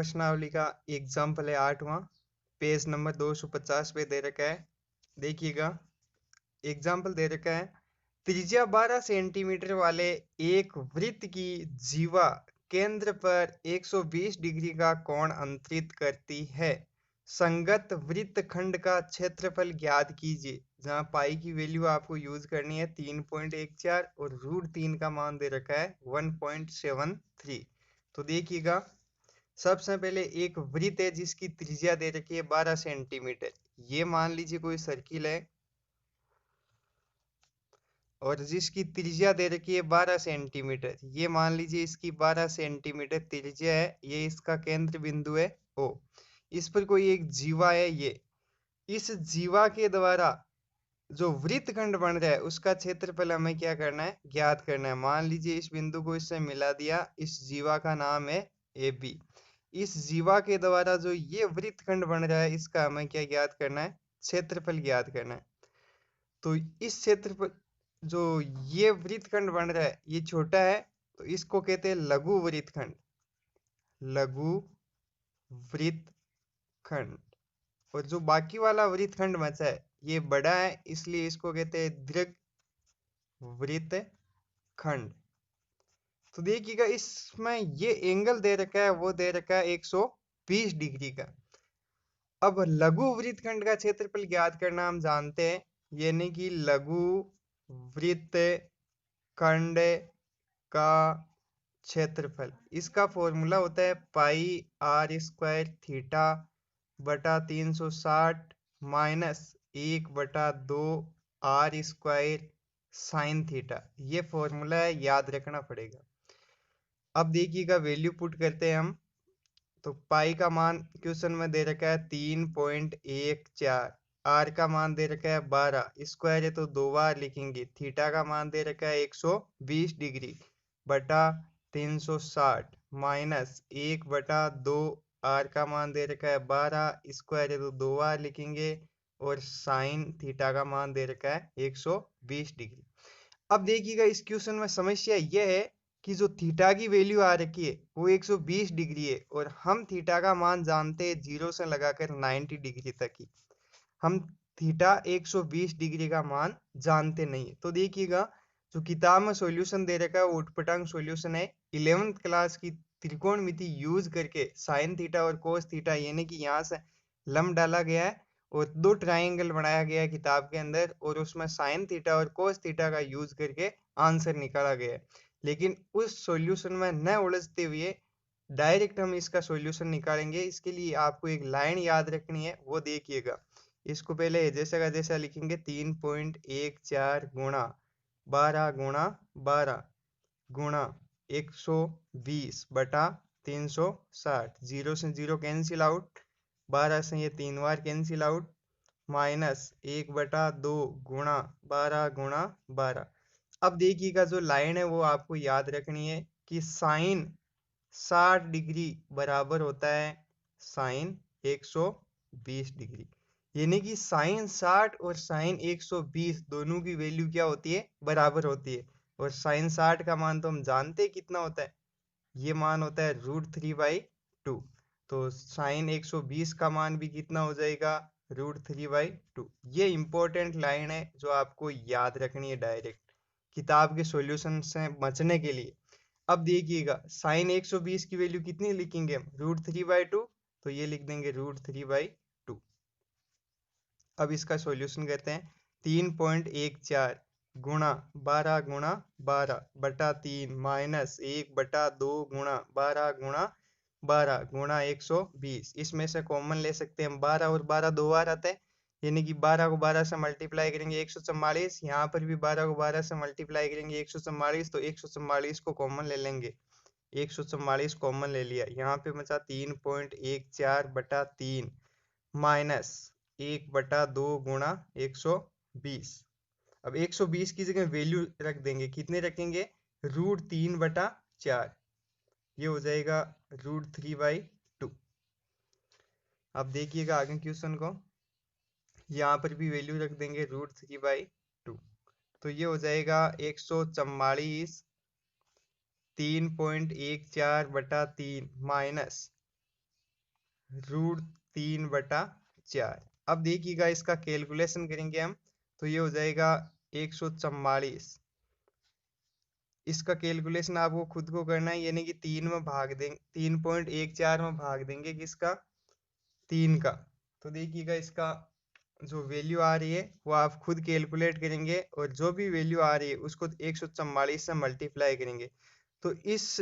प्रश्नावली का एग्जाम्पल है 8वां, पेज नंबर 250 पे दे रखा है। देखिएगा, एग्जाम्पल दे रखा है, त्रिज्या 12 सेंटीमीटर वाले एक वृत्त की जीवा केंद्र पर 120 डिग्री का कोण अंतरित करती है। संगत वृत्तखंड का क्षेत्रफल ज्ञात कीजिए। जहां पाई की वैल्यू आपको यूज करनी है 3.14 और √3 का मान दे रखा है 1.73। तो देखिएगा, सबसे पहले एक वृत्त है जिसकी त्रिज्या दे रखी है 12 सेंटीमीटर। ये मान लीजिए कोई सर्किल है और जिसकी त्रिज्या दे रखी है 12 सेंटीमीटर। ये मान लीजिए इसकी 12 सेंटीमीटर त्रिज्या है, ये इसका केंद्र बिंदु है ओ। इस पर कोई एक जीवा है, ये इस जीवा के द्वारा जो वृत्तखंड बन रहा है उसका क्षेत्रफल हमें क्या करना है, ज्ञात करना है। मान लीजिए इस बिंदु को इससे मिला दिया, इस जीवा का नाम है ए बी। इस जीवा के द्वारा जो ये वृत्तखंड बन रहा है इसका हमें क्या ज्ञात करना है, क्षेत्रफल ज्ञात करना है। तो इस क्षेत्रफल जो ये वृत्तखंड बन रहा है ये छोटा है, तो इसको कहते हैं लघु वृत्तखंड। लघु वृत्तखंड। और जो बाकी वाला वृत्तखंड बचा है ये बड़ा है, इसलिए इसको कहते हैं दीर्घ वृत्तखंड। तो देखिएगा, इसमें ये एंगल दे रखा है, वो दे रखा है 120 डिग्री का। अब लघु वृत्तखंड का क्षेत्रफल ज्ञात करना हम जानते हैं, यानी कि लघु वृत्तखंड का क्षेत्रफल, इसका फॉर्मूला होता है पाई r स्क्वायर थीटा बटा 360 minus 1/2 r square sine theta. ये फॉर्मूला है, याद रखना पड़ेगा। अब देखिएगा, वैल्यू पुट करते हैं हम। तो पाई का मान क्वेश्चन में दे रखा है 3.14, आर का मान दे रखा है 12, स्क्वायर है तो 2 बार लिखेंगे। थीटा का मान दे रखा है 120 डिग्री बटा 360 माइनस 1/2, आर का मान दे रखा है 12, स्क्वायर है तो 2 बार लिखेंगे। और साइन थीटा का मान दे रखा है 120 डिग्री। अब देखिएगा, इस क्वेश्चन में समस्या यह है कि जो थीटा की वैल्यू आ रखी है वो 120 डिग्री है और हम थीटा का मान जानते हैं 0 से लगाकर 90 डिग्री तक ही। हम थीटा 120 डिग्री का मान जानते नहीं है। तो देखिएगा, जो किताब में सॉल्यूशन दे रखा है वो उटपटांग सॉल्यूशन है। 11th क्लास की त्रिकोणमिति यूज करके साइन थीटा और कोस थीटा, यानी कि यहाँ से लंब डाला गया है और 2 ट्राइंगल बनाया गया है किताब के अंदर, और उसमें साइन थीटा और कोस थीटा का यूज करके आंसर निकाला गया है। लेकिन उस सॉल्यूशन में न उलझते हुए डायरेक्ट हम इसका सॉल्यूशन निकालेंगे। इसके लिए आपको एक लाइन याद रखनी है, वो देखिएगा। इसको पहले जैसा का जैसा लिखेंगे, 3.14 गुणा 12 गुणा 12 गुणा 120 बटा 360। 0 से 0 कैंसिल आउट, 12 से ये 3 बार कैंसिल आउट, माइनस 1/2 गुणा 12 गुणा 12। अब देखिएगा, जो लाइन है वो आपको याद रखनी है कि साइन 60 डिग्री बराबर होता है साइन 120 डिग्री। यानी कि साइन 60 और साइन 120 दोनों की वैल्यू क्या होती है, बराबर होती है। और साइन 60 का मान तो हम जानते हैं कितना होता है, ये मान होता है √3/2। तो साइन 120 का मान भी कितना हो जाएगा, √3/2। ये इंपॉर्टेंट लाइन है जो आपको याद रखनी है डायरेक्ट किताब के सॉल्यूशन से बचने के लिए। अब देखिएगा, साइन 120 की वैल्यू कितनी लिखेंगे हम, √3/2, तो ये लिख देंगे √3/2। अब इसका सॉल्यूशन करते हैं। 3.14 गुणा 12 गुणा 12 बटा 3 माइनस 1/2 गुणा 12 गुणा 12 गुणा 120। इसमें से कॉमन ले सकते हैं हम, 12 और 12 2 बार आता है, यानी कि 12 को 12 से मल्टीप्लाई करेंगे 144। यहाँ पर भी 12 को 12 से मल्टीप्लाई करेंगे 144, तो 144 को कॉमन ले लेंगे। 144 कॉमन ले लिया, यहाँ पे बचा 3.14 बटा 3 माइनस 1/2 गुणा 120। अब 120 की जगह वैल्यू रख देंगे, कितने रखेंगे, √3/4। ये हो जाएगा √3/2। अब देखिएगा आगे क्वेश्चन को, यहाँ पर भी वैल्यू रख देंगे √3/2। तो ये हो जाएगा 144 3.14 बटा 3 माइनस √3/4। अब देखिएगा इसका कैलकुलेशन करेंगे हम, तो ये हो जाएगा 144। इसका कैलकुलेशन आपको खुद को करना है, यानी कि 3 में भाग देंगे, 3.14 में भाग देंगे किसका, 3 का। तो देखिएगा इसका जो वैल्यू आ रही है वो आप खुद कैलकुलेट करेंगे, और जो भी वैल्यू आ रही है उसको 144 से मल्टीप्लाई करेंगे। तो इस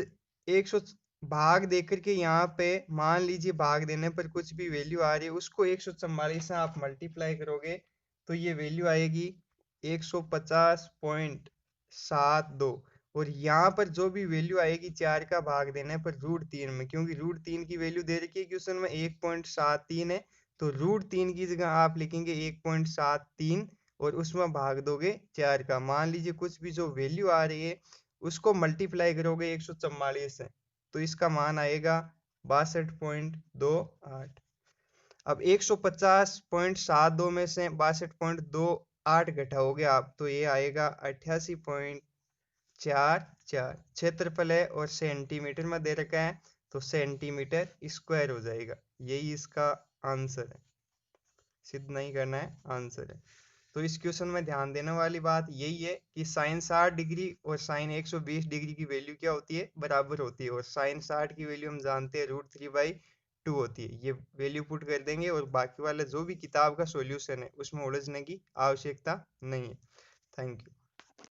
100 भाग देकर के यहाँ पे मान लीजिए भाग देने पर कुछ भी वैल्यू आ रही है, उसको 144 से आप मल्टीप्लाई करोगे तो ये वैल्यू आएगी 150.72। और यहाँ पर जो भी वैल्यू आएगी 4 का भाग देने पर √3 में, क्योंकि √3 की वैल्यू दे रखी है क्वेश्चन में 1.73 है, तो √3 की जगह आप लिखेंगे 1.73 और उसमें भाग दोगे 4 का। मान लीजिए कुछ भी जो वैल्यू आ रही है उसको मल्टीप्लाई करोगे 144 से, तो इसका मान आएगा 62.28। अब 150.72 में से 62.28 घटाओगे आप, तो ये आएगा 88.44। क्षेत्रफल है और सेंटीमीटर में दे रखा है, तो सेंटीमीटर स्क्वायर हो जाएगा। यही इसका आंसर है, सिद्ध नहीं करना है, आंसर है। तो इस क्वेश्चन में ध्यान देने वाली बात यही है कि साइन 60 डिग्री और साइन 120 डिग्री की वैल्यू क्या होती है, बराबर होती है। और साइन 60 की वैल्यू हम जानते हैं √3/2 होती है। ये वैल्यू पुट कर देंगे और बाकी वाला जो भी किताब का सॉल्यूशन है उसमें उलझने की आवश्यकता नहीं है। Thank you.